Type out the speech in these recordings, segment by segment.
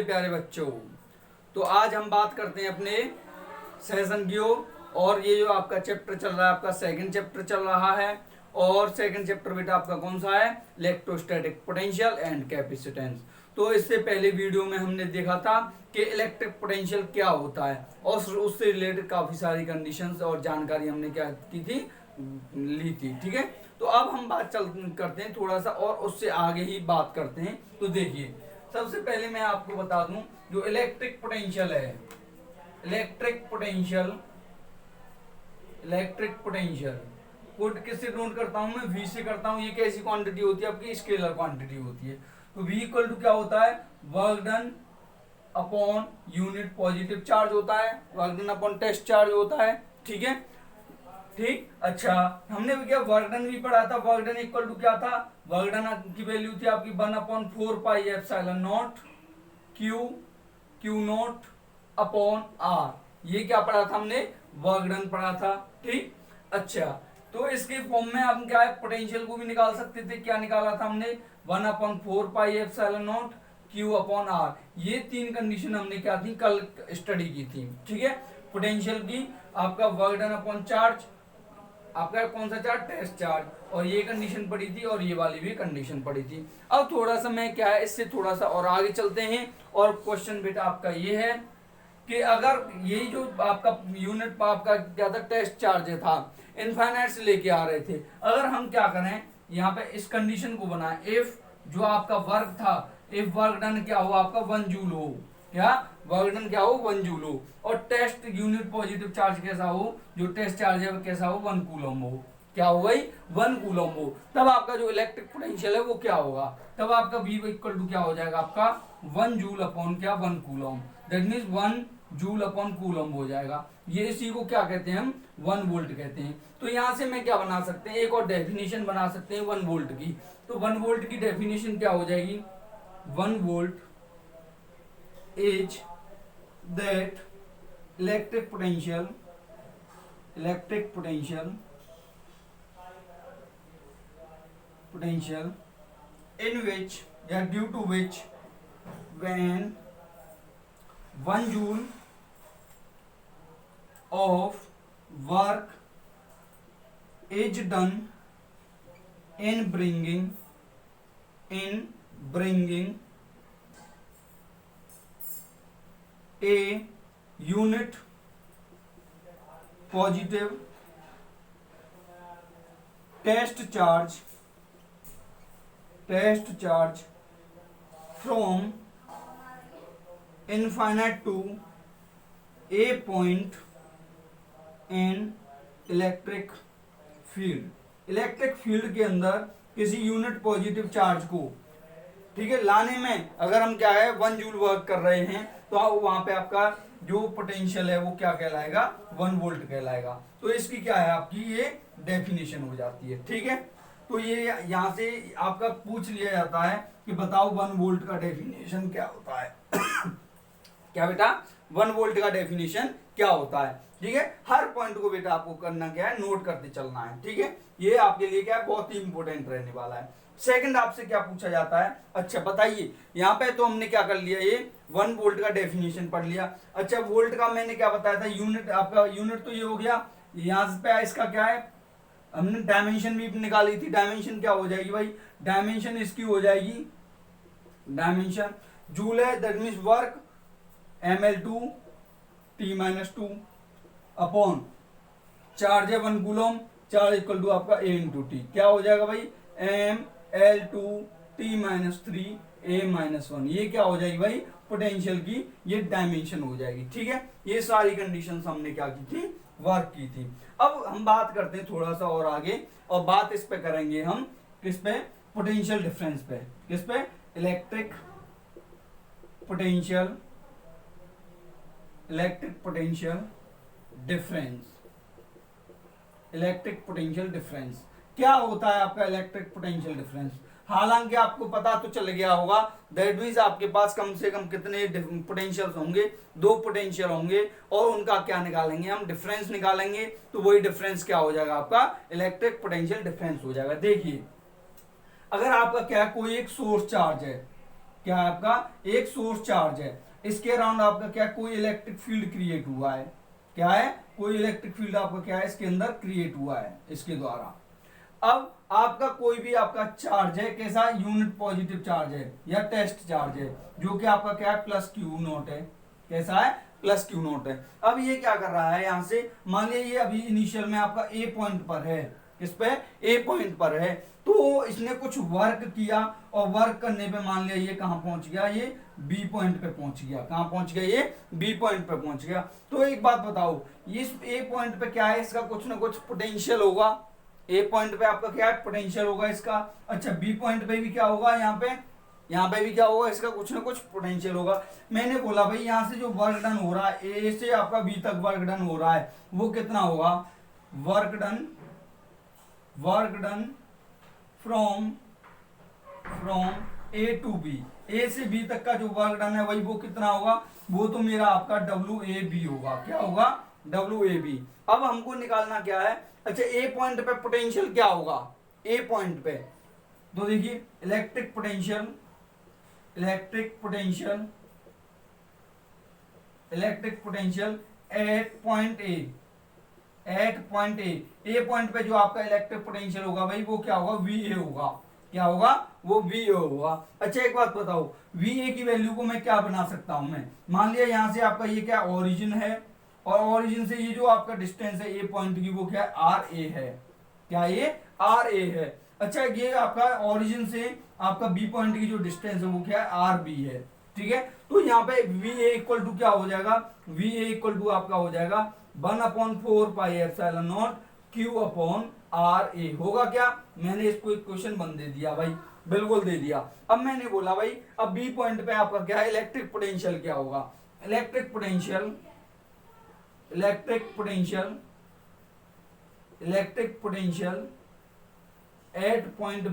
मेरे प्यारे बच्चों। तो आज हम बात करते हैं अपने सेशन की ओर। और ये जो आपका चैप्टर चल रहा है, आपका सेकंड चैप्टर चल रहा है। और सेकंड चैप्टर बेटा आपका कौन सा है? Electrostatic potential and capacitance. तो इससे पहले वीडियो में हमने देखा था कि इलेक्ट्रिक पोटेंशियल क्या होता है और उससे रिलेटेड काफी सारी कंडीशंस और जानकारी हमने क्या की थी, ली थी। ठीक है, तो अब हम बात करते हैं थोड़ा सा और उससे आगे ही बात करते हैं। तो देखिए, सबसे पहले मैं आपको बता दूं जो इलेक्ट्रिक पोटेंशियल है, इलेक्ट्रिक पोटेंशियल कोड किससे नोट करता हूं मैं? V से करता हूं। ये कैसी क्वांटिटी होती है? आपकी स्केलर क्वांटिटी होती है। तो V इक्वल टू क्या होता है? Work done upon unit positive charge होता है, work done upon test charge होता है। ठीक है, ठीक। अच्छा, हमने भी क्या वर्क डन भी पढ़ा था। वर्क डन इक्वल टू क्या था? वर्क डन की वैल्यू थी आपकी 1/4 pi epsilon naught Q naught upon R. ये क्या पढ़ा था हमने? वर्क डन पढ़ा था। ठीक। अच्छा, तो इसके फॉर्म में हम क्या है, पोटेंशियल को भी निकाल सकते थे। क्या निकाला था हमने? 1/4 pi epsilon naught Q upon R. ये तीन कंडीशन हमने क्या थी, कल स्टडी की थी। ठीक है, पोटेंशियल की, आपका वर्क डन अपॉन चार्ज, आपका कौन सा चार्ज? Test charge. और ये कंडीशन पड़ी थी और ये वाली भी कंडीशन पड़ी थी। अब थोड़ा सा मैं क्या है, इससे थोड़ा सा और आगे चलते हैं। और क्वेश्चन बेटा आपका ये है कि अगर ये जो आपका यूनिट आपका क्या था, टेस्ट चार्ज था, इनफाइनाइट से लेके आ रहे थे। अगर हम क्या करें, यहाँ पे इस कंडीशन को बनाए, इफ जो आपका वर्क था, इफ वर्क डन क्या हो आपका 1 जूल हो, क्या वर्क डन क्या हो? 1 जूल हो। और टेस्ट यूनिट पॉजिटिव चार्ज कैसा हो? जो टेस्ट चार्ज है वो कैसा हो? 1 कूलम हो। क्या हो भाई? 1 कूलम हो। तब आपका जो इलेक्ट्रिक पोटेंशियल है वो क्या होगा? तब आपका V इक्वल टू क्या हो जाएगा? आपका 1 जूल अपॉन क्या? 1 coulomb. That means 1 joule upon coulomb हो जाएगा। ये इसी को क्या कहते हैं हम? 1 वोल्ट कहते हैं। तो यहां से मैं क्या बना सकते हैं, एक और डेफिनेशन बना सकते हैं 1 वोल्ट की। तो 1 वोल्ट की डेफिनेशन क्या हो जाएगी? 1 volt is that electric potential in which या due to which when 1 joule of work is done in bringing a unit positive test charge from infinite to a point in electric field के अंदर किसी unit positive charge को, ठीक है, लाने में अगर हम क्या है 1 जूल वर्क कर रहे हैं, तो वहां पे आपका जो पोटेंशियल है वो क्या कहलाएगा? 1 वोल्ट कहलाएगा। तो इसकी क्या है आपकी ये डेफिनेशन हो जाती है। ठीक है, तो ये यहां से आपका पूछ लिया जाता है कि बताओ 1 वोल्ट का डेफिनेशन क्या होता है? क्या बेटा? 1 वोल्ट का डेफिनेशन क्या होता है? ठीक है, हर पॉइंट को बेटा आपको करना क्या है, नोट करते चलना है। ठीक है, ये आपके लिए क्या है, बहुत ही इंपॉर्टेंट रहने वाला है। सेकंड आपसे क्या पूछा जाता है? अच्छा बताइए, यहाँ पे तो हमने क्या कर लिया, ये 1 वोल्ट का डेफिनेशन पढ़ लिया। अच्छा, वोल्ट का मैंने क्या बताया था? यूनिट, आपका यूनिट तो ये हो गया। यहाँ पे इसका क्या है, हमने डायमेंशन भी निकाली थी। डायमेंशन क्या हो जाएगी भाई? डायमेंशन इसकी हो जाएगी, डायमेंशन जूल है, that means work ml2 t-2 upon charge है 1 कूलम, चार्ज इक्वल टू आपका a इंटू टी। क्या हो जाएगा भाई? ml2 t-3 a-1। ये क्या हो जाएगी भाई? पोटेंशियल की ये डायमेंशन हो जाएगी। ठीक है, ये सारी कंडीशंस हमने क्या की थी, वर्क की थी। अब हम बात करते हैं थोड़ा सा और आगे, और बात इस पे करेंगे हम, किस पे? पोटेंशियल डिफरेंस पे। किस पे? Electric potential difference. क्या होता है आपका इलेक्ट्रिक पोटेंशियल डिफरेंस? हालांकि आपको पता तो चल गया होगा, दैट मीन्स आपके पास कम से कम कितने पोटेंशियल्स होंगे? 2 पोटेंशियल होंगे, और उनका क्या निकालेंगे हम? डिफरेंस निकालेंगे। तो वही डिफरेंस क्या हो जाएगा आपका? इलेक्ट्रिक पोटेंशियल डिफरेंस हो जाएगा। देखिए, अगर आपका क्या, कोई एक सोर्स चार्ज है, क्या है आपका, एक सोर्स चार्ज है, इसके अराउंड आपका क्या, कोई इलेक्ट्रिक फील्ड क्रिएट हुआ है, क्या है, कोई इलेक्ट्रिक फील्ड आपका क्या है इसके अंदर क्रिएट हुआ है इसके द्वारा। अब आपका कोई भी आपका चार्ज है, कैसा, यूनिट पॉजिटिव चार्ज है या टेस्ट चार्ज है, जो कि आपका क्या है, प्लस क्यू नॉट है, कैसा है, प्लस क्यू नॉट है। अब ये क्या कर रहा है, यहां से मान लिया ये अभी इनिशियल में आपका ए पॉइंट पर है, किस पे, ए पॉइंट पर है, तो इसने कुछ वर्क किया और वर्क करने पे मान लिया ये कहां पहुंच गया, ये बी पॉइंट पे पहुंच गया, कहां पहुंच गया, ये बी पॉइंट पे पहुंच गया। तो एक बात बताओ, इस ए पॉइंट पे क्या है, इसका कुछ ना कुछ पोटेंशियल होगा, ए पॉइंट पे आपका क्या है, पोटेंशियल होगा इसका। अच्छा, बी पॉइंट पे भी क्या होगा, यहाँ पे भी क्या होगा, इसका कुछ ना कुछ पोटेंशियल होगा। मैंने बोला भाई यहां से जो वर्क डन हो रहा है, ए से आपका बी तक वर्क डन हो रहा है, वो कितना होगा, work done from A to B, A से बी तक का जो वर्क डन है वही वो कितना होगा, वो तो मेरा आपका डब्ल्यू ए बी होगा, क्या होगा, डब्ल्यू ए बी। अब हमको निकालना क्या है, अच्छा ए पॉइंट पे पोटेंशियल क्या होगा, ए पॉइंट पे, तो देखिए electric potential at point A point पे जो आपका इलेक्ट्रिक पोटेंशियल होगा भाई वो क्या होगा, वी ए होगा, क्या होगा, वो वी ए होगा। अच्छा एक बात बताओ, वी ए की वैल्यू को मैं क्या बना सकता हूं, मैं मान लिया यहां से आपका ये क्या ओरिजिन है, और ओरिजिन से ये जो आपका डिस्टेंस है ए पॉइंट की वो क्या है, आर ए है, क्या ये आर ए है। अच्छा ये आपका ओरिजिन से आपका बी पॉइंट की जो डिस्टेंस है वो क्या है, आर बी है, ठीक है। तो यहाँ पे वी ए इक्वल टू क्या हो जाएगा, वी ए इक्वल टू आपका हो जाएगा 1/4 pi epsilon naught Q upon R A, होगा क्या, मैंने इसको एक क्वेश्चन बन दे दिया भाई, बिल्कुल दे दिया। अब मैंने बोला भाई अब बी पॉइंट पे आपका क्या है, इलेक्ट्रिक पोटेंशियल क्या होगा, electric potential at point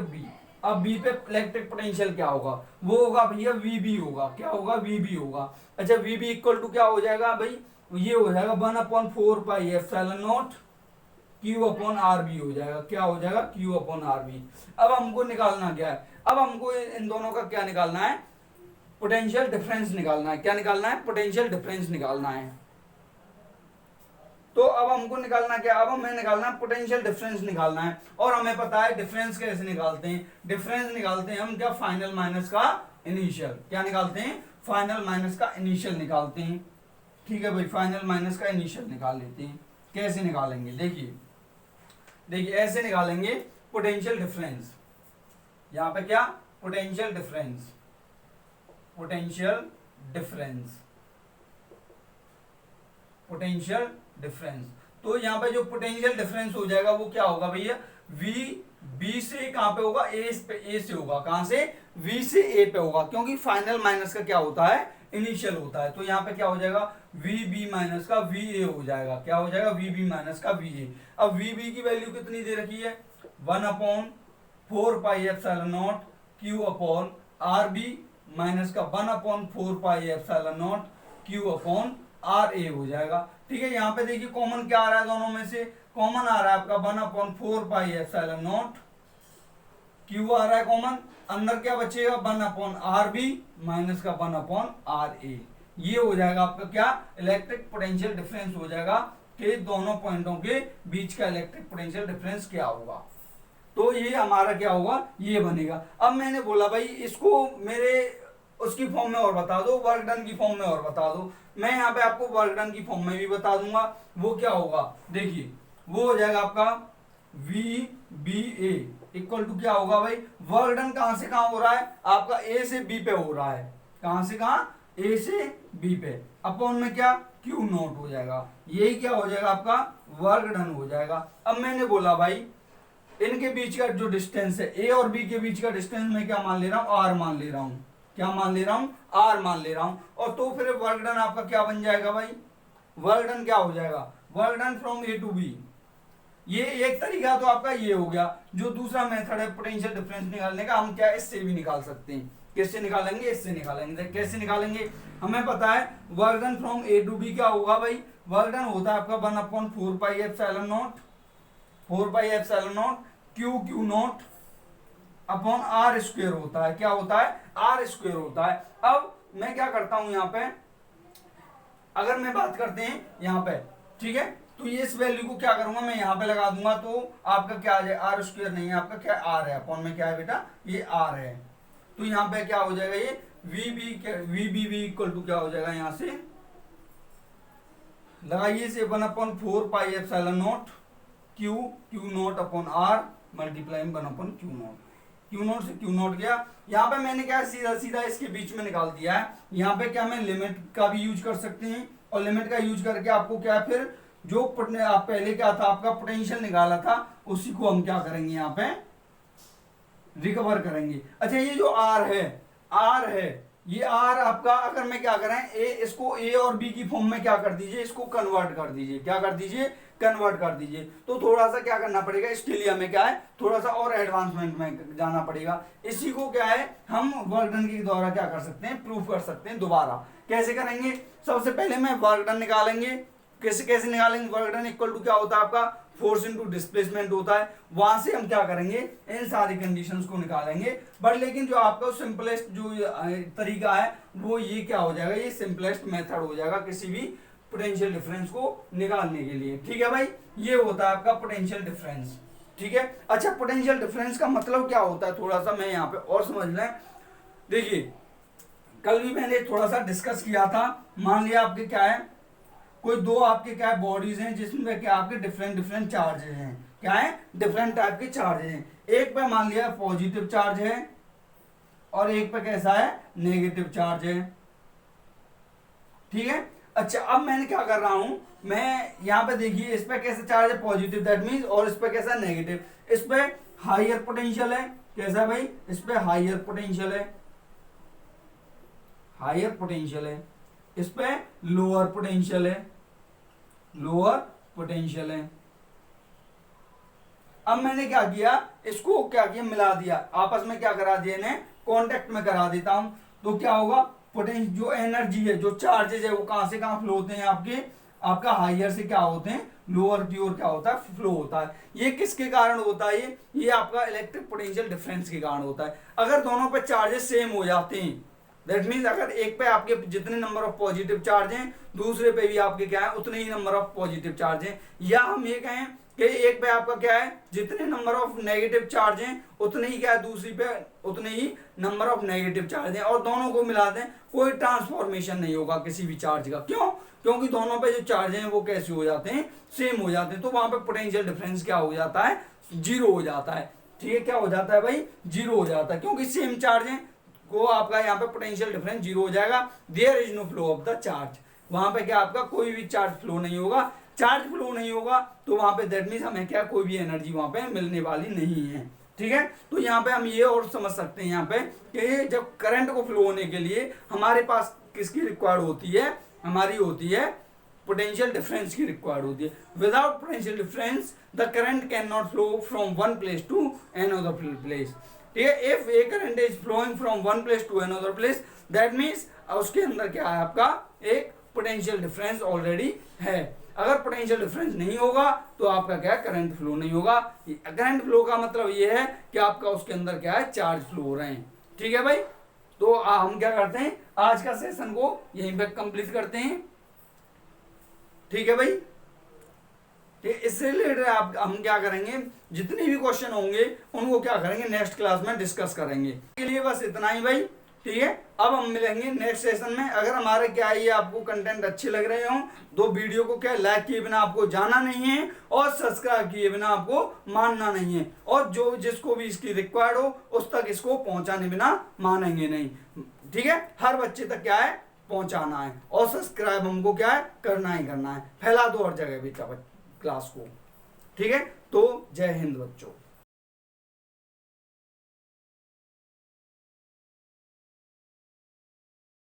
B, अब बी पे इलेक्ट्रिक पोटेंशियल क्या होगा, वो होगा भैया वीबी होगा, क्या होगा, वीबी होगा। अच्छा वीबी इक्वल टू क्या हो जाएगा भाई, ये हो जाएगा 1/4 pi epsilon naught Q upon R B हो जाएगा, क्या हो जाएगा, क्यू अपॉन आर बी। अब हमको निकालना क्या है, अब हमको इन दोनों का क्या निकालना है, पोटेंशियल डिफरेंस निकालना है, क्या निकालना है, पोटेंशियल डिफरेंस निकालना है। तो अब हमको निकालना क्या, अब हमें निकालना है पोटेंशियल डिफरेंस निकालना है, और हमें पता है डिफरेंस कैसे निकालते हैं, डिफरेंस निकालते हैं हम क्या, फाइनल माइनस का इनिशियल, क्या निकालते हैं, फाइनल माइनस का इनिशियल निकालते हैं, ठीक है भाई, फाइनल माइनस का इनिशियल निकाल लेते हैं। कैसे निकालेंगे, देखिए ऐसे निकालेंगे, पोटेंशियल डिफरेंस, यहां पे क्या, पोटेंशियल डिफरेंस, तो यहाँ पे जो पोटेंशियल डिफरेंस हो जाएगा वो क्या होगा भैया, वी बी से कहां पे होगा, ए से होगा, कहां से, वी से ए पे होगा, क्योंकि फाइनल माइनस का क्या होता है, इनिशियल होता है। तो यहाँ पे क्या हो जाएगा, वी बी माइनस का वी ए हो जाएगा, क्या हो जाएगा, वी बी माइनस का वी ए। अब वी बी की वैल्यू कितनी दे रखी है, 1/4 pi epsilon naught Q upon R B minus का 1/4 pi epsilon naught Q upon R A हो जाएगा, ठीक है। यहाँ पे देखिए कॉमन क्या आ रहा है, दोनों में से कॉमन आ रहा है आपका 1/4 पाई एप्सिलॉन नॉट क्यू आ रहा है कॉमन, अंदर क्या बचेगा 1/RB माइनस का 1/RA, ये हो जाएगा आपका क्या, इलेक्ट्रिक पोटेंशियल डिफरेंस हो जाएगा कि दोनों पॉइंटों के बीच का इलेक्ट्रिक पोटेंशियल डिफरेंस क्या होगा। तो ये हमारा क्या होगा, ये बनेगा। अब मैंने बोला भाई इसको मेरे उसकी फॉर्म में और बता दो, वर्क डन की फॉर्म में और बता दो। मैं यहाँ पे आपको वर्क डन की फॉर्म में भी बता दूंगा। वो क्या होगा, देखिए वो हो जाएगा आपका V B A equal to क्या होगा भाई, वर्क डन कहां से कहां हो रहा है, आपका ए से बी पे हो रहा है, कहां से कहां, ए से बी पे, अपॉन में क्या क्यू नोट हो जाएगा, यही क्या हो जाएगा आपका वर्क डन हो जाएगा। अब मैंने बोला भाई इनके बीच का जो डिस्टेंस है, ए और बी के बीच का डिस्टेंस मैं क्या मान ले रहा हूं, आर मान ले रहा हूं, क्या मान ले रहा हूं, आर मान ले रहा हूं। और तो फिर वर्क डन आपका क्या बन जाएगा भाई, वर्क डन क्या हो जाएगा, work done from A to B. ये एक तरीका तो आपका ये हो गया। जो दूसरा मेथड है पोटेंशियल डिफरेंस निकालने का, हम क्या इससे भी निकाल सकते हैं। किससे निकालेंगे, इससे निकालेंगे। कैसे निकालेंगे, हमें पता है work done from A to B क्या होगा भाई, वर्क डन होता है आपका 1/4 pi epsilon naught, 4 pi epsilon naught Q naught upon R square होता है। क्या होता है? आर स्क्वायर होता है। अब मैं क्या करता हूं यहां पे, अगर मैं बात करते हैं यहां पे, ठीक है, तो ये इस वैल्यू को क्या करूंगा मैं यहां पे लगा दूंगा, तो आपका क्या आ जाए, आर स्क्वायर नहीं है आपका, क्या आर है, अपॉन में क्या है बेटा, ये आर है। तो यहां पे क्या हो जाएगा, ये वी इक्वल टू क्या हो जाएगा, यहां से लगाइए से 1/4 pi epsilon naught Q naught upon R multiply 1/Q0। Q0 से Q0 गया। यहाँ पे मैंने क्या सीधा सीधा इसके बीच में निकाल दिया है। यहाँ पे क्या मैं लिमिट का भी यूज कर सकते हैं, और लिमिट का यूज करके आपको क्या फिर जो आप पहले क्या था आपका पोटेंशियल निकाला था उसी को हम क्या करेंगे यहाँ पे रिकवर करेंगे। अच्छा ये जो आर है ये आर आपका, अगर मैं क्या करें इसको ए और बी की फॉर्म में क्या कर दीजिए, इसको कन्वर्ट कर दीजिए, क्या कर दीजिए, कन्वर्ट कर दीजिए। तो थोड़ा सा क्या करना पड़ेगा, इसके लिए हमें क्या है थोड़ा सा और एडवांसमेंट में जाना पड़ेगा। इसी को क्या है हम वर्क डन के द्वारा क्या कर सकते हैं, प्रूफ कर सकते हैं। दोबारा कैसे करेंगे, सबसे पहले मैं वर्क डन निकालेंगे। कैसे निकालेंगे, वर्क डन इक्वल टू क्या होता है आपका फोर्स इनटू डिस्प्लेसमेंट होता है। वहां से हम क्या करेंगे, इन सारी कंडीशंस को निकालेंगे। बट लेकिन जो आपका सिंपलेस्ट जो तरीका है वो ये क्या हो जाएगा, ये सिंपलेस्ट मेथड हो जाएगा किसी भी पोटेंशियल डिफरेंस को निकालने के लिए। ठीक है भाई, ये होता है आपका पोटेंशियल डिफरेंस। ठीक है, अच्छा पोटेंशियल डिफरेंस का मतलब क्या होता है, थोड़ा सा मैं यहाँ पे और समझ लें। देखिए कल भी मैंने थोड़ा सा डिस्कस किया था। मान लिया आपके क्या है, कोई दो आपके क्या है बॉडीज हैं जिसमें क्या आपके डिफरेंट चार्जेस हैं, क्या है डिफरेंट टाइप के चार्जेस हैं। एक पे मान लिया पॉजिटिव चार्ज है और एक पे कैसा है नेगेटिव चार्ज है। ठीक है, अच्छा अब मैंने क्या कर रहा हूं, मैं यहां पे देखिए इस पे कैसा चार्ज है पॉजिटिव, दैट मींस, और इस पे कैसा नेगेटिव। इस पे हायर पोटेंशियल है, कैसा है भाई, इस पे हायर पोटेंशियल है, हायर पोटेंशियल है। इस पे लोअर पोटेंशियल है, लोअर पोटेंशियल है। अब मैंने क्या किया, इसको क्या किया मिला दिया, आपस में क्या करा दिया, इन्हें कांटेक्ट में करा देता हूं। तो क्या होगा, पोटेंशियल जो एनर्जी है, जो चार्जेस है वो कहां से कहां फ्लो होते हैं आपके, आपका हायर से क्या होते हैं लोअर की ओर क्या होता है फ्लो होता है। ये किसके कारण होता है, ये आपका इलेक्ट्रिक पोटेंशियल डिफरेंस के कारण होता है। अगर दोनों पे चार्जेस सेम हो जाते हैं, दैट मीन्स अगर एक पे आपके जितने नंबर ऑफ पॉजिटिव चार्ज हैं दूसरे पे भी आपके क्या है उतने ही नंबर ऑफ पॉजिटिव चार्ज हैं, या हम ये कहें कि एक पे आपका क्या है जितने नंबर ऑफ नेगेटिव चार्ज हैं उतने ही क्या है दूसरी पे उतने ही नंबर ऑफ नेगेटिव चार्ज हैं, और दोनों को मिला दें कोई ट्रांसफॉर्मेशन नहीं होगा किसी भी चार्ज का। क्यों, क्योंकि दोनों पे जो चार्ज हैं वो कैसे हो जाते हैं, सेम हो जाते हैं। तो वहां पे पोटेंशियल डिफरेंस क्या हो जाता है, जीरो हो जाता है। ठीक है, क्या हो जाता है भाई, जीरो हो जाता है, क्योंकि सेम चार्ज है को आपका यहाँ पे पोटेंशियल डिफरेंस जीरो हो जाएगा। There is no flow of the charge, वहां पे क्या आपका कोई भी चार्ज फ्लो नहीं होगा। चार्ज फ्लो नहीं होगा तो वहां पे दैट मींस हमें क्या कोई भी एनर्जी वहां पे मिलने वाली नहीं है। ठीक है, तो यहाँ पे हम ये और समझ सकते हैं यहाँ पे कि जब करंट को फ्लो होने के लिए हमारे पास किसकी रिक्वायर्ड होती है, हमारी होती है पोटेंशियल डिफरेंस की रिक्वायर्ड होती है। Without potential difference the current can not flow from one place to another place. ठीक है, if a current is flowing from one place to another place that means उसके अंदर क्या है आपका एक पोटेंशियल डिफरेंस ऑलरेडी है। अगर पोटेंशियल डिफरेंस नहीं होगा तो आपका क्या करंट फ्लो नहीं होगा। करंट फ्लो का मतलब ये है कि आपका उसके अंदर क्या है चार्ज फ्लो हो रहे हैं। ठीक है भाई, तो हम क्या करते हैं आज का सेशन को यहीं पे कंप्लीट करते हैं। ठीक है भाई, इससे रिलेटेड आप हम क्या करेंगे, जितने भी क्वेश्चन होंगे उनको क्या करेंगे नेक्स्ट क्लास में डिस्कस करेंगे। के लिए बस इतना ही भाई। ठीक है, अब हम मिलेंगे नेक्स्ट सेशन में। अगर हमारे क्या ये आपको कंटेंट अच्छे लग रहे हो तो वीडियो को क्या लाइक किए बिना आपको जाना नहीं है, और सब्सक्राइब किए बिना आपको मानना नहीं है, और जो जिसको भी इसकी रिक्वायर्ड हो उस तक इसको पहुंचाने बिना मानेंगे नहीं। ठीक है, हर बच्चे तक क्या है पहुंचाना है, और सब्सक्राइब हमको क्या है करना ही करना है। फैला दो और जगह भी क्लास को। ठीक है, तो जय हिंद बच्चों।